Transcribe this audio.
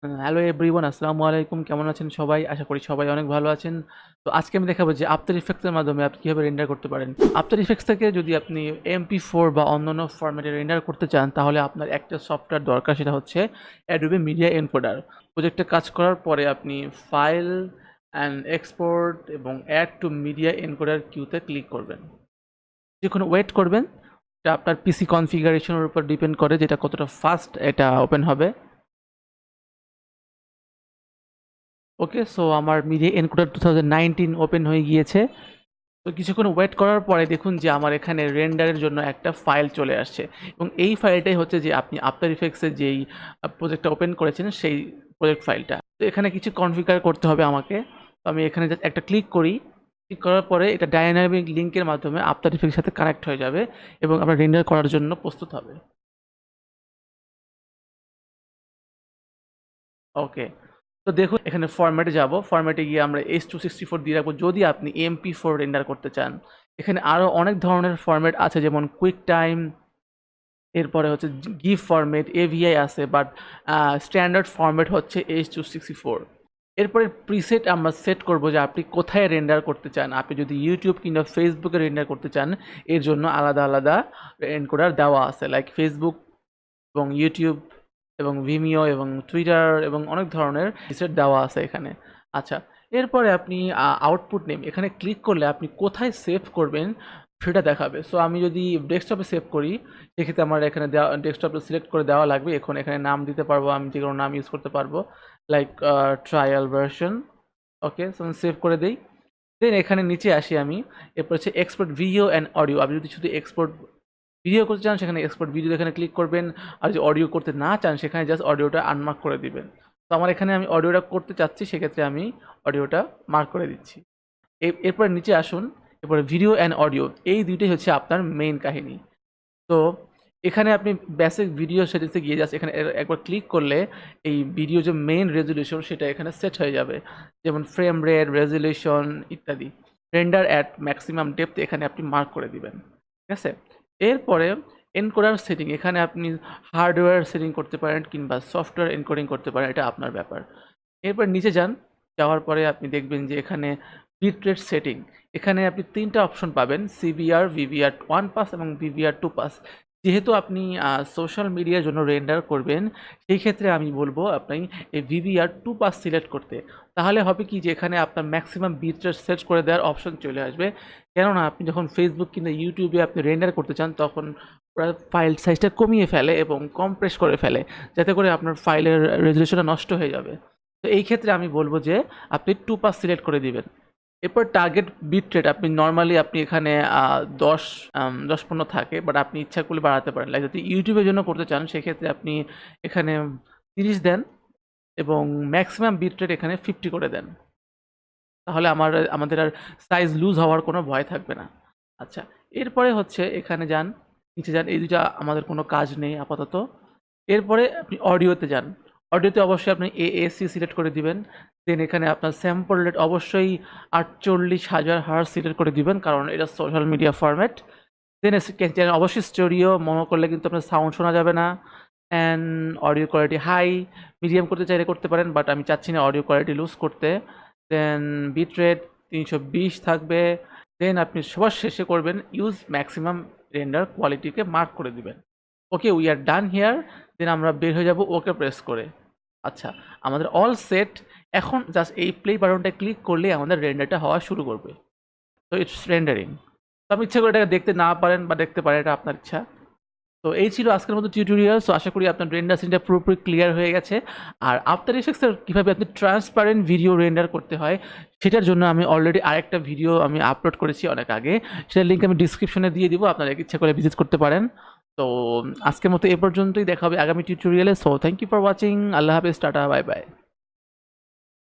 Hello everyone, আসসালামু আলাইকুম। কেমন আছেন সবাই? আশা করি সবাই অনেক ভালো আছেন। তো আজকে আমি দেখাবো যে আফটার ইফেক্টস এর মাধ্যমে আপনি কিভাবে রেন্ডার করতে পারেন। আফটার ইফেক্টস থেকে যদি আপনি MP4 বা অন্যান্য ফরম্যাটে রেন্ডার করতে চান, তাহলে আপনার একটা সফটওয়্যার দরকার, সেটা হচ্ছে অ্যাডোবে মিডিয়া এনকোডার। প্রজেক্টে কাজ করার পরে আপনি ফাইল অ্যান্ড এক্সপোর্ট এবং অ্যাড টু মিডিয়া এনকোডার কিউতে ক্লিক করবেন। কিছুক্ষণ ওয়েট করবেন। এটা আপনার পিসি কনফিগারেশনের উপর ডিপেন্ড করে যেটা কতটা ফাস্ট এটা ওপেন হবে। ওকে, সো আমার মিডিয়া এনকোডার 2019 ওপেন হয়ে গিয়েছে। তো কিছুক্ষণ ওয়েট করার পরে দেখুন যে আমার এখানে রেন্ডারের জন্য একটা ফাইল চলে আসছে, এবং এই ফাইলটাই হচ্ছে যে আপনি আফটার ইফেক্টসে যেই প্রজেক্টটা ওপেন করেছেন সেই প্রজেক্ট ফাইলটা। তো এখানে কিছু কনফিগার করতে হবে আমাকে। তো আমি এখানে জাস্ট একটা ক্লিক করি। ক্লিক করার পরে এটা ডায়নামিক লিঙ্কের মাধ্যমে আফটার ইফেক্টের সাথে কানেক্ট হয়ে যাবে এবং আপনার রেন্ডার করার জন্য প্রস্তুত হবে। ওকে, তো দেখুন এখানে ফরম্যাটে যাব। ফরম্যাটে গিয়ে আমরা H264 দিয়ে রাখবো যদি আপনি MP4 রেন্ডার করতে চান। এখানে আরও অনেক ধরনের ফরম্যাট আছে, যেমন কুইক টাইম, এরপরে হচ্ছে গিফ ফরম্যাট, AVI আছে, বাট স্ট্যান্ডার্ড ফরম্যাট হচ্ছে H264। এরপরে প্রিসেট আমরা সেট করব যে আপনি কোথায় রেন্ডার করতে চান। আপনি যদি ইউটিউব কিংবা ফেসবুকে রেন্ডার করতে চান, এর জন্য আলাদা আলাদা এনকোডার দেওয়া আছে, লাইক ফেসবুক এবং ইউটিউব এবং ভিমিও এবং টুইটার এবং অনেক ধরনের প্রিসেট দেওয়া আছে এখানে। আচ্ছা, এরপরে আপনি আউটপুট নেম এখানে ক্লিক করলে আপনি কোথায় সেভ করবেন সেটা দেখাবে। সো আমি যদি ডেস্কটপে সেভ করি, সেক্ষেত্রে আমার এখানে দেওয়া ডেস্কটপে সিলেক্ট করে দেওয়া লাগবে। এখন এখানে নাম দিতে পারবো, আমি যে কোনো নাম ইউজ করতে পারবো, লাইক ট্রায়াল ভার্সন। ওকে, সো আমি সেভ করে দিই। দেন এখানে নিচে আসি আমি। এরপর হচ্ছে এক্সপোর্ট ভিডিও অ্যান্ড অডিও। আপনি যদি শুধু এক্সপোর্ট ভিডিও করতে চান, সেখানে এক্সপোর্ট ভিডিও এখানে ক্লিক করবেন। আর যদি অডিও করতে না চান, সেখানে জাস্ট অডিওটা আনমার্ক করে দিবেন। তো আমার এখানে আমি অডিওটা করতে চাচ্ছি, সেক্ষেত্রে আমি অডিওটা মার্ক করে দিচ্ছি। এরপরে নিচে আসুন। এরপরে ভিডিও অ্যান্ড অডিও, এই দুইটাই হচ্ছে আপনার মেইন কাহিনী। তো এখানে আপনি বেসিক ভিডিও সেটিংসে গিয়ে জাস্ট এখানে একবার ক্লিক করলে এই ভিডিও যে মেইন রেজুলেশন সেটা এখানে সেট হয়ে যাবে, যেমন ফ্রেম রেট, রেজুলেশন ইত্যাদি। রেন্ডার অ্যাট ম্যাক্সিমাম ডেপথ এখানে আপনি মার্ক করে দিবেন। ঠিক আছে, এরপরে এনকোডার সেটিং, এখানে আপনি হার্ডওয়্যার সেটিং করতে পারেন কিংবা সফটওয়্যার এনকোডিং করতে পারেন, এটা আপনার ব্যাপার। এরপর নিচে যান। যাওয়ার পরে আপনি দেখবেন যে এখানে বিটরেট সেটিং, এখানে আপনি তিনটা অপশন পাবেন, সিভিআর, ভিভিআর 1 পাস এবং ভিভিআর 2 পাস। যেহেতু আপনি সোশ্যাল মিডিয়ার জন্য রেন্ডার করবেন, সেই ক্ষেত্রে আমি বলবো আপনি এই ভিভিআর 2 পাস সিলেক্ট করতে। তাহলে হবে কি যে এখানে আপনার ম্যাক্সিমাম বিটরেট সেট করে দেওয়ার অপশন চলে আসবে। কেননা আপনি যখন ফেসবুক কিংবা ইউটিউবে আপনি রেন্ডার করতে চান, তখন ওরা ফাইল সাইজটা কমিয়ে ফেলে এবং কমপ্রেস করে ফেলে, যাতে করে আপনার ফাইলের রেজলিউশনটা নষ্ট হয়ে যাবে। তো এই ক্ষেত্রে আমি বলব যে আপনি 2 পাস সিলেক্ট করে দিবেন। এরপর টার্গেট বিট রেট, আপনি নরমালি আপনি এখানে 10 10-15 থাকে, বাট আপনি ইচ্ছা করলে বাড়াতে পারেন। লাইক যদি ইউটিউবের জন্য করতে চান, সেক্ষেত্রে আপনি এখানে 30 দেন এবং ম্যাক্সিমাম বিট রেট এখানে 50 করে দেন। তাহলে আমাদের আর সাইজ লুজ হওয়ার কোনো ভয় থাকবে না। আচ্ছা, এরপরে হচ্ছে এখানে যান, নিচে যান। এই দুইটা আমাদের কোনো কাজ নেই আপাতত। এরপরে আপনি অডিওতে যান। অডিওতে অবশ্যই আপনি AAC সিলেক্ট করে দিবেন। দেন এখানে আপনার স্যাম্পল রেট অবশ্যই 48,000 হার্জ সিলেক্ট করে দিবেন, কারণ এটা সোশ্যাল মিডিয়া ফরম্যাট। দেন অবশ্যই স্টেরিও, মনে করলে কিন্তু আপনার সাউন্ড শোনা যাবে না। And audio quality high, medium করতে চাইলে করতে পারেন, বাট আমি চাচ্ছি না অডিও কোয়ালিটি লুজ করতে। দেন বিট রেট 320 থাকবে। দেন আপনি সবার শেষে করবেন ইউজ ম্যাক্সিমাম রেন্ডার কোয়ালিটিকে মার্ক করে দিবেন। ওকে, উই আর ডান হিয়ার। দেন আমরা বের হয়ে যাব ওকে প্রেস করে। আচ্ছা, আমাদের অল সেট। এখন জাস্ট এই প্লে বাটনটা ক্লিক করলে আমাদের রেন্ডারটা হওয়া শুরু করবে। তো ইটস রেন্ডারিং। তো আপনি ইচ্ছা করে এটাকে দেখতে না পারেন বা দেখতে পারেন, এটা আপনার ইচ্ছা। তো এই ছিল আজকের মতো টিউটোরিয়াল। সো আশা করি আপনার রেন্ডার সিনটা পুরোপুরি ক্লিয়ার হয়ে গেছে। আর আফটার ইফেক্টসের কীভাবে আপনি ট্রান্সপারেন্ট ভিডিও রেন্ডার করতে হয়, সেটার জন্য আমি অলরেডি আরেকটা ভিডিও আমি আপলোড করেছি অনেক আগে। সেটার লিঙ্ক আমি ডিসক্রিপশনে দিয়ে দিব, আপনারা ইচ্ছা করে ভিজিট করতে পারেন। তো আজকের মতো এ পর্যন্তই, দেখা হবে আগামী টিউটোরিয়ালে। So thank you for watching. আল্লাহ হাফেজ, টাটা, বাই বাই।